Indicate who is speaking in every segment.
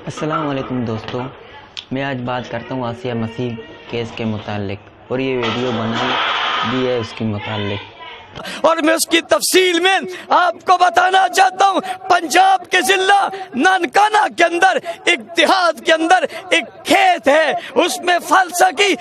Speaker 1: السلام علیکم دوستو، میں آج بات کرتا ہوں آسیہ مسیح کیس کے متعلق، اور یہ ویڈیو بنا دی ہے اس کے متعلق،
Speaker 2: اور میں اس کی تفصیل میں آپ کو بتانا چاہتا ہوں۔ پنجاب کے ضلع نانکانہ کے اندر ایک دیہات کے اندر ایک کھیت ہے، اس میں فالسا کی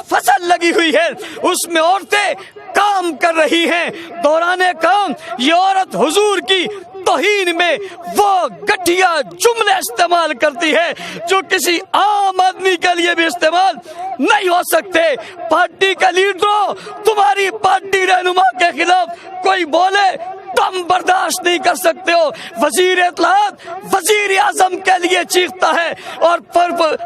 Speaker 2: فصل لگی ہوئی ہے، اس میں عورتیں کام کر رہی ہیں۔ دوران کام یہ عورت حضور کی توہین میں وہ گٹھیا جملے استعمال کرتی ہے جو کسی عام آدمی کے لیے بھی استعمال نہیں ہو سکتے۔ پارٹی کا لیڈروں، تمہاری پارٹی رہنما کے خلاف کوئی بولے تم برداشت نہیں کر سکتے ہو۔ وزیر اطلاعات وزیر اعظم کے لیے چیختا ہے اور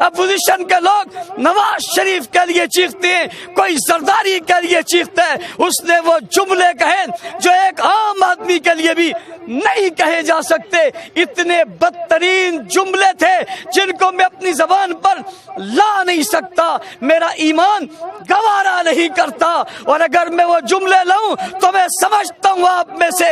Speaker 2: اپوزیشن کے لوگ نواز شریف کے لیے چیختے ہیں، کوئی زرداری کے لیے چیختا ہے۔ اس نے وہ جملے کہے جو ایک عام آدمی کے لیے بھی نہیں کہے جا سکتے۔ اتنے بدترین جملے تھے جن کو میں اپنی زبان پر لا نہیں سکتا، میرا ایمان گوارا نہیں کرتا، اور اگر میں وہ جملے لاؤں تو میں سمجھتا ہوں آپ میں سے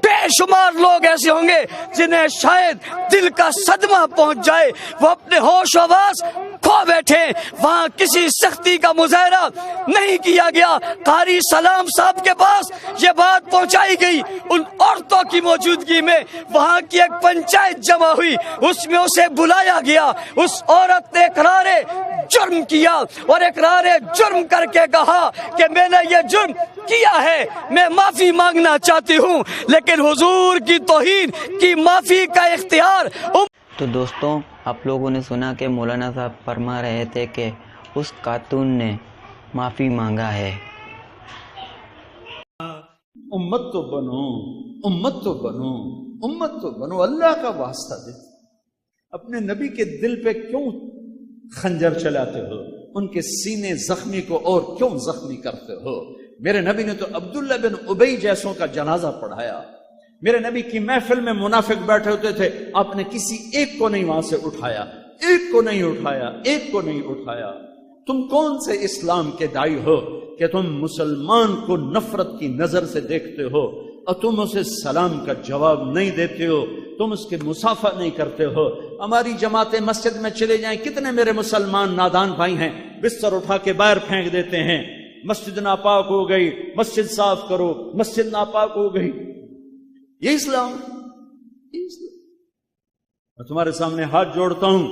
Speaker 2: بے شمار لوگ ایسے ہوں گے جنہیں شاید دل کا صدمہ پہنچ جائے، وہ اپنے ہوش و حواس کھو بیٹھے۔ وہاں کسی سختی کا مظاہرہ نہیں کیا گیا۔ قاری سلام صاحب کے پاس یہ بات پہنچائی گئی، ان عورتوں کی موجودگی میں وہاں کی ایک پنچایت جمع ہوئی، اس میں اسے بلایا گیا۔ اس عورت نے اقرار جرم کیا اور اقرار جرم کر کے کہا کہ میں نے یہ جرم کیا ہے، میں معافی مانگنا چاہتی ہوں، لیکن حضور کی توہین کی معافی کا اختیار
Speaker 1: تو دوستوں، آپ لوگوں نے سنا کہ مولانا صاحب فرما رہے تھے کہ اس خاتون نے معافی مانگا ہے۔
Speaker 3: امت تو بنو، امت تو بنو، امت تو بنو، اللہ کا واسطہ دے۔ اپنے نبی کے دل پہ کیوں خنجر چلاتے ہو؟ ان کے سینے زخمی کو اور کیوں زخمی کرتے ہو؟ میرے نبی نے تو عبداللہ بن ابی جیسوں کا جنازہ پڑھایا۔ میرے نبی کی محفل میں منافق بیٹھے ہوتے تھے، آپ نے کسی ایک کو نہیں وہاں سے اٹھایا، ایک کو نہیں اٹھایا، ایک کو نہیں اٹھایا۔ تم کون سے اسلام کے داعی ہو کہ تم مسلمان کو نفرت کی نظر سے دیکھتے ہو اور تم اسے سلام کا جواب نہیں دیتے ہو، تم اس کے مصافحہ نہیں کرتے ہو؟ ہماری جماعتیں مسجد میں چلے جائیں، کتنے میرے مسلمان نادان بھائی ہیں بستر اٹھا کے باہر پھینک دیتے ہیں، مسجد ناپاک ہو گئی، مسجد صاف کرو، مسجد ناپاک ہو گئی۔ یہ اسلام، یہ اسلام۔ میں تمہارے سامنے ہاتھ جوڑتا ہوں،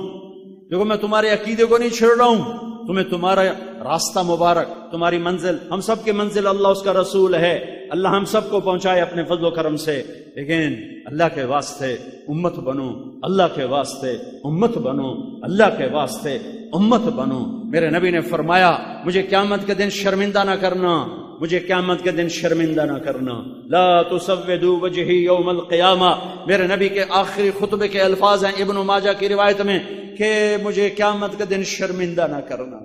Speaker 3: دیکھو میں تمہارے عقیدے کو نہیں چھیڑ رہا ہوں، تمہیں تمہارا راستہ مبارک، تمہاری منزل، ہم سب کی منزل اللہ اس کا رسول ہے، اللہ ہم سب کو پہنچائے اپنے فضل و کرم سے، لیکن اللہ کے واسطے امت بنو، اللہ کے واسطے امت بنو، اللہ کے واسطے امت بنو۔ میرے نبی نے فرمایا مجھے قیامت کے دن شرمندہ نہ کرنا، مجھے قیامت کے دن شرمندہ نہ کرنا، لا تسودوا وجہی یوم القیامہ۔ میرے نبی کے آخری خطبے کے الفاظ ہیں ابن ماجہ کی روایت میں کہ مجھے قیامت کے دن شرمندہ نہ کرنا۔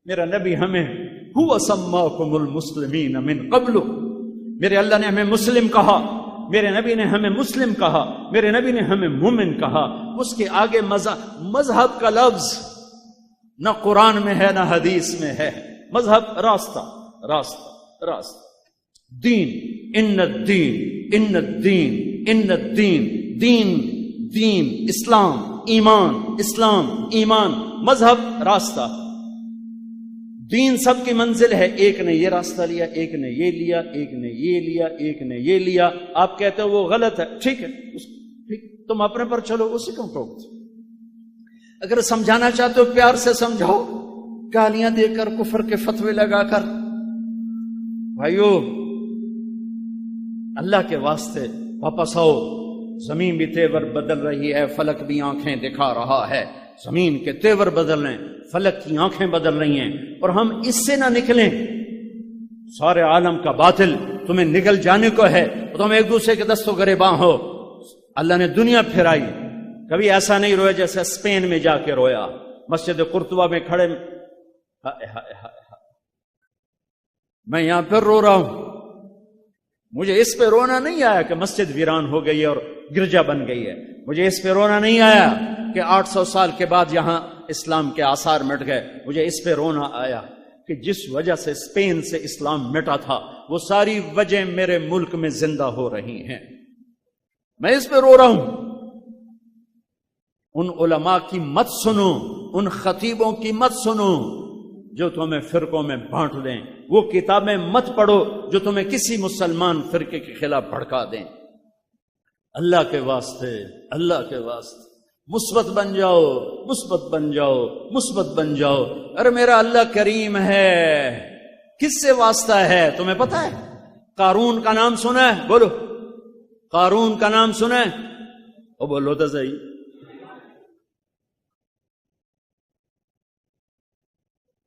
Speaker 3: میرا نبی ہمیں هو سماکم المسلمین من قبل، میرے اللہ نے ہمیں مسلم کہا، میرے نبی نے ہمیں مسلم کہا، میرے نبی نے ہمیں مومن کہا۔ اس کے آگے مذہب کا لفظ نہ قرآن میں ہے نہ حدیث میں ہے۔ مذہب راستہ، راستہ، راستہ، دین، ان الدین، ان الدین، ان الدین، دین، دین، اسلام، ایمان، اسلام، ایمان، مذہب، راستہ۔ دین سب کی منزل ہے، ایک نے یہ راستہ لیا، ایک نے یہ لیا، ایک نے یہ لیا، ایک نے یہ لیا۔ آپ کہتے ہو وہ غلط ہے، ٹھیک ہے، ٹھیک، تم اپنے پر چلو، اسی کو ٹوکتے۔ اگر سمجھانا چاہتے ہو پیار سے سمجھاؤ، گالیاں دے کر، کفر کے فتوے لگا کر۔ بھائیو اللہ کے واسطے واپس آؤ۔ زمین بھی تیور بدل رہی ہے، فلک بھی آنکھیں دکھا رہا ہے، زمین کے تیور بدل رہے ہیں، فلک کی آنکھیں بدل رہی ہیں، اور ہم اس سے نہ نکلیں۔ سارے عالم کا باطل تمہیں نکل جانے کو ہے، تم ایک دوسرے کے دست و گریباں ہو۔ اللہ نے دنیا پھیرائی، کبھی ایسا نہیں رویا جیسے اسپین میں جا کے رویا، مسجد قرطبہ میں کھڑے۔ میں یہاں پھر رو رہا ہوں، مجھے اس پہ رونا نہیں آیا کہ مسجد ویران ہو گئی اور گرجا بن گئی ہے، مجھے اس پہ رونا نہیں آیا کہ 800 سال کے بعد یہاں اسلام کے آثار مٹ گئے، مجھے اس پہ رونا آیا کہ جس وجہ سے اسپین سے اسلام مٹا تھا وہ ساری وجہ میرے ملک میں زندہ ہو رہی ہیں۔ میں اس پہ رو رہا ہوں۔ ان علماء کی مت سنو، ان خطیبوں کی مت سنو جو تمہیں فرقوں میں بانٹ دیں، وہ کتابیں مت پڑھو جو تمہیں کسی مسلمان فرقے کے خلاف بھڑکا دیں۔ اللہ کے واسطے، اللہ کے واسطے مثبت بن جاؤ، مثبت بن جاؤ، مثبت بن جاؤ۔ ارے میرا اللہ کریم ہے، کس سے واسطہ ہے تمہیں پتہ ہے؟ قارون کا نام سنا ہے؟ بولو، قارون کا نام سنا ہے؟ او بولو تو صحیح۔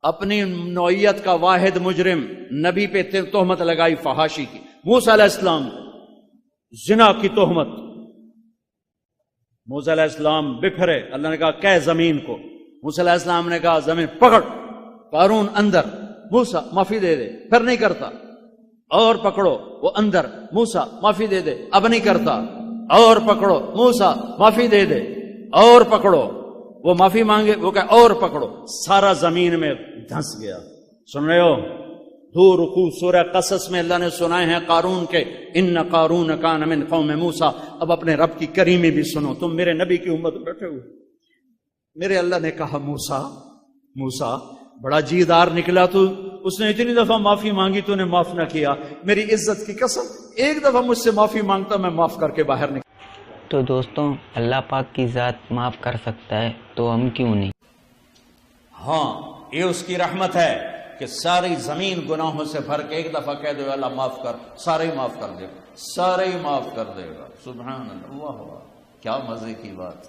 Speaker 3: اپنی نوعیت کا واحد مجرم نبی پہ تہمت لگائی فحاشی کی، موسیٰ علیہ السلام زنا کی تہمت، موسیٰ علیہ السلام بکھرے، اللہ نے کہا کہ زمین کو، موسیٰ علیہ السلام نے کہا زمین پکڑ، قارون اندر، موسیٰ معافی دے دے، پھر نہیں کرتا، اور پکڑو وہ اندر، موسیٰ معافی دے دے، اب نہیں کرتا، اور پکڑو موسیٰ معافی دے دے، اور پکڑو، وہ معافی مانگے، وہ کہ اور پکڑو، سارا زمین میں دھنس گیا۔ سن رہے ہو؟ دو رکوع سورہ قصص میں اللہ نے سنائے ہیں قارون کے، ان قارون کان من قوم موسیٰ۔ اب اپنے رب کی کریمی بھی سنو، تم میرے نبی کی امت بیٹھے ہوئے، میرے اللہ نے کہا موسیٰ بڑا جیدار نکلا تو، اس نے اتنی دفعہ معافی مانگی تو نے معاف نہ کیا، میری عزت کی قسم ایک دفعہ مجھ سے معافی مانگتا میں معاف کر کے باہر نکل۔
Speaker 1: تو دوستوں، اللہ پاک کی ذات معاف کر سکتا ہے تو ہم کیوں نہیں؟
Speaker 3: ہاں، یہ اس کی رحمت ہے کہ ساری زمین گناہوں سے بھر کے ایک دفعہ کہہ دو اللہ معاف کر، سارے ہی معاف کر دے گا، سارے ہی معاف کر دے گا۔ سبحان اللہ، واہ، کیا مزے کی بات،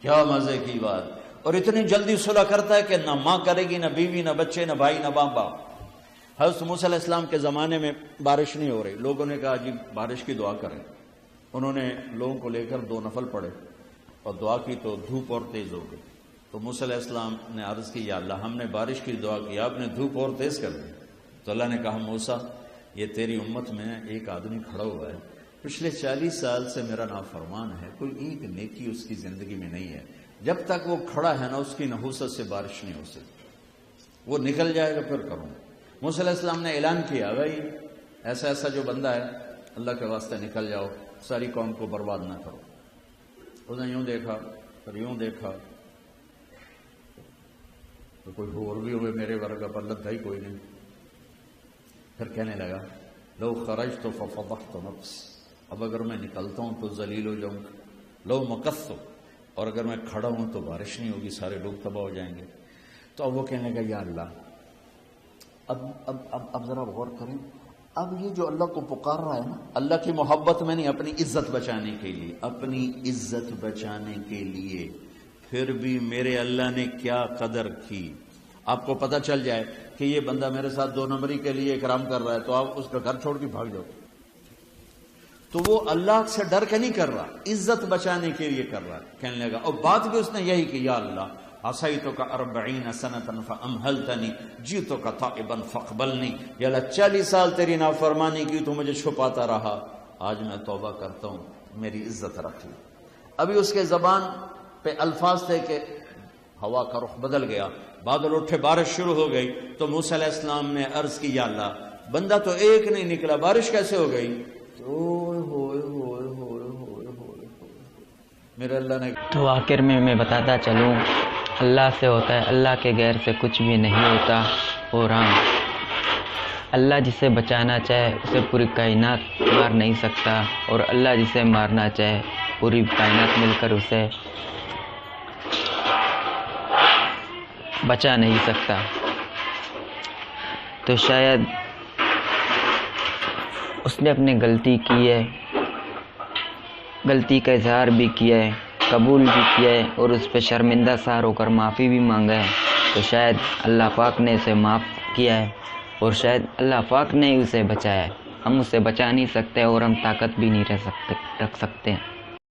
Speaker 3: کیا مزے کی بات۔ اور اتنی جلدی صلح کرتا ہے کہ نہ ماں کرے گی، نہ بیوی، نہ بچے، نہ بھائی، نہ باپ۔ حضرت موسیٰ علیہ السلام کے زمانے میں بارش نہیں ہو رہی، لوگوں نے کہا جی بارش کی دعا کریں، انہوں نے لوگوں کو لے کر 2 نفل پڑھے اور دعا کی تو دھوپ اور تیز ہو گئی۔ تو موسیٰ علیہ السلام نے عرض کی یا اللہ ہم نے بارش کی دعا کی، آپ نے دھوپ اور تیز کر دی۔ تو اللہ نے کہا موسیٰ یہ تیری امت میں ایک آدمی کھڑا ہوا ہے، پچھلے 40 سال سے میرا نافرمان ہے، کوئی ایک نیکی اس کی زندگی میں نہیں ہے، جب تک وہ کھڑا ہے نا اس کی نحوست سے بارش نہیں ہو سکتی، وہ نکل جائے گا پھر کروں۔ موسیٰ علیہ السلام نے اعلان کیا بھائی ایسا ایسا جو بندہ ہے اللہ کے واسطے نکل جاؤ، ساری قوم کو برباد نہ کرو۔ اس نے یوں دیکھا پھر یوں دیکھا تو کوئی اور بھی ہوئے میرے ورگا پر لگا ہی کوئی نہیں، پھر کہنے لگا لو خرجت ففضحت نفس، اب اگر میں نکلتا ہوں تو ذلیل ہو جاؤں گا، لو مکثت، اور اگر میں کھڑا ہوں تو بارش نہیں ہوگی، سارے لوگ تباہ ہو جائیں گے۔ تو اب وہ کہنے لگا یا اللہ اب ذرا غور کریں، اب یہ جو اللہ کو پکار رہا ہے نا، اللہ کی محبت میں نہیں، اپنی عزت بچانے کے لیے، اپنی عزت بچانے کے لیے، پھر بھی میرے اللہ نے کیا قدر کی۔ آپ کو پتہ چل جائے کہ یہ بندہ میرے ساتھ 2 نمبری کے لیے اکرام کر رہا ہے تو آپ اس کا گھر چھوڑ کے بھاگ جاؤ۔ تو وہ اللہ سے ڈر کے نہیں کر رہا، عزت بچانے کے لیے کر رہا ہے۔ کہنے لگا، اور بات بھی اس نے یہی کی، یا اللہ عصیتک 40 سنۃ فامہلتنی جئتک تائبا فاقبلنی، یا اللہ 40 سال تیری نافرمانی کی تو مجھے چھپاتا رہا، آج میں توبہ کرتا ہوں، میری عزت رکھ لی۔ ابھی اس کے زبان پہ الفاظ تھے کہ ہوا کا رخ بدل گیا، بادل اٹھے، بارش شروع ہو گئی۔ تو موسیٰ علیہ السلام نے عرض کی یا اللہ بندہ تو ایک نہیں نکلا، بارش کیسے ہو گئی؟ میرے اللہ نے
Speaker 1: تو آخر میں بتاتا چلوں، اللہ سے ہوتا ہے، اللہ کے غیر سے کچھ بھی نہیں ہوتا۔ اور ہاں، اللہ جسے بچانا چاہے اسے پوری کائنات مار نہیں سکتا، اور اللہ جسے مارنا چاہے پوری کائنات مل کر اسے بچا نہیں سکتا۔ تو شاید اس نے اپنی غلطی کی ہے، غلطی کا اظہار بھی کیا ہے، قبول بھی کیا ہے، اور اس پہ شرمندہ سار ہو کر معافی بھی مانگا ہے۔ تو شاید اللہ پاک نے اسے معاف کیا ہے، اور شاید اللہ پاک نے ہی اسے بچایا ہے۔ ہم اسے بچا نہیں سکتے اور ہم طاقت بھی نہیں رکھ سکتے ہیں۔